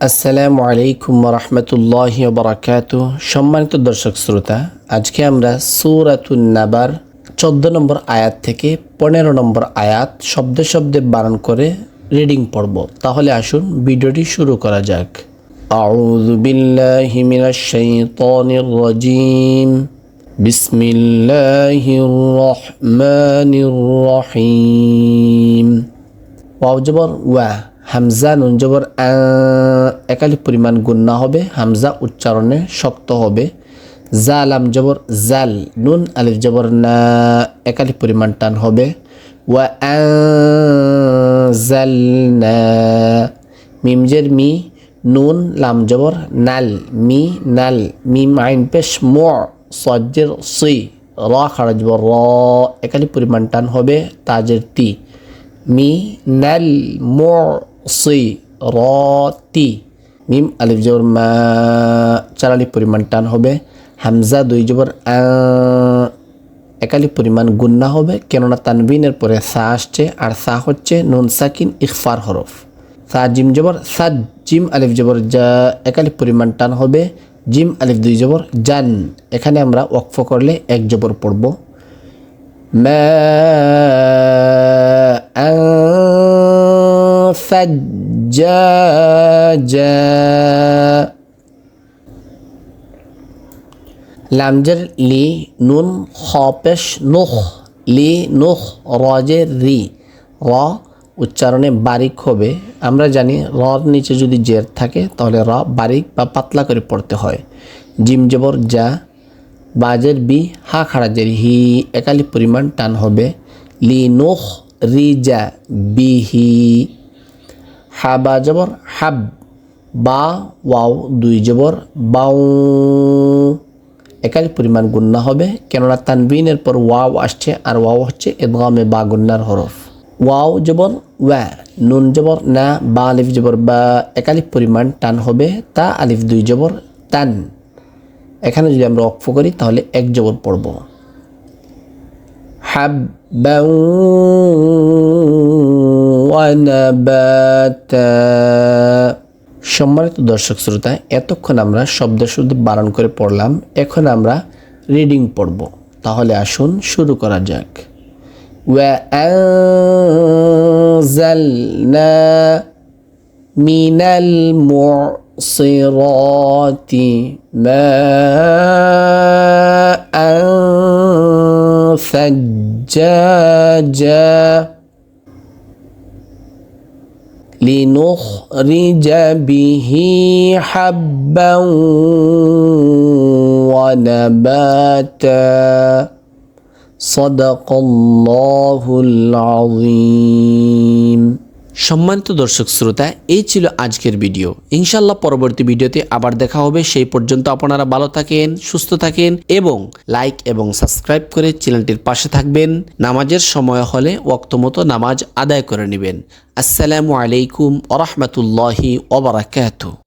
আসসালামু আলাইকুম রহমতুল্লাহি বারাকাতুহ। সম্মানিত দর্শক শ্রোতা, আজকে আমরা সূরাতুন নাবার 14 নম্বর আয়াত থেকে 15 নম্বর আয়াত শব্দে শব্দে বানান করে রিডিং পড়ব। তাহলে আসুন ভিডিওটি শুরু করা যাক। আউযু বিল্লাহি মিনাশ শাইতানির রাজিম। বিসমিল্লাহির রহমানির রহিম। ওয়াও জবর ওয়া, হামজা নুন জবর একালি পরিমাণ গুন্না হবে, হামজা উচ্চারণে শক্ত হবে। জালাম জবর জাল, নুন আলিফ জবর না একালি পরিমাণ টান হবে। ওয়া আনজালনা, মিম জের মি, নুন লাম জবর নাল, মি নাল, মিম আইন পেশ মু, সজ্জের সি, র খাড়া জবর র একালি পরিমাণ টান হবে। তাজের তি, মিনাল মুসিরাতি, মিম আলিফ জবর মা চার আলিফ পরিমাণ টান হবে। হামজা দুই জবর একালি পরিমাণ গুন্না হবে, কেননা তানবিনের পরে সা আসছে, আর সা হচ্ছে নুন সাকিন ইখফার হরফ। সা জিম জবর সাদ, জিম আলিফ জবর জা একালি পরিমাণ টান হবে। জিম আলিফ দুই জবর জান, এখানে আমরা ওয়াকফ করলে এক জবর পড়ব। সাজ্জাজা, লামজের লি, নুন খ পেশ নুখ, লি নুখ, রজের রি, র উচ্চারণে বারিক হবে। আমরা জানি রর নিচে যদি জের থাকে তাহলে র বারিক বা পাতলা করে পড়তে হয়। জিম জবর যা, বাজের বি, হা খাড়াজের হি একালি পরিমাণ টান হবে। লি নুখ রিজা বিহি। হাবা জবর হাব, বা ওয়াও দুই জবর বাউ একালি পরিমাণ গুন্না হবে, কেননা তানবিনের পর ওয়াও আসছে, আর ওয়াও হচ্ছে ইদগামে বা গুন্নার হরফ। ওয়াও জবর ওয়া, নুন জবর না, বা আলিফ জবর বা একালি পরিমাণ টান হবে। তা আলিফ দুই জবর তান, এখানে যদি আমরা ওয়াকফ করি তাহলে এক জবর পড়ব। হাব্বাউ ওয়া নাবাতা। সম্মানিত দর্শক শ্রোতা, এতক্ষণ আমরা শব্দ শুদ্ধ বানান করে পড়লাম, এখন আমরা রিডিং পড়ব। তাহলে আসুন শুরু করা যাক। ওয়া আনজালনা মিনাল মুসিরাতি মাআন সাজ্জাজা لنخرج به حبا ونباتا صدق الله العظيم। সম্মানিত দর্শক শ্রোতা, এই ছিল আজকের ভিডিও। ইনশাল্লাহ পরবর্তী ভিডিওতে আবার দেখা হবে। সেই পর্যন্ত আপনারা ভালো থাকেন, সুস্থ থাকেন এবং লাইক এবং সাবস্ক্রাইব করে চ্যানেলটির পাশে থাকবেন। নামাজের সময় হলে ওয়াক্ত মতো নামাজ আদায় করে নেবেন। আসসালামু আলাইকুম ওয়া রাহমাতুল্লাহি ওয়া বারাকাতুহু।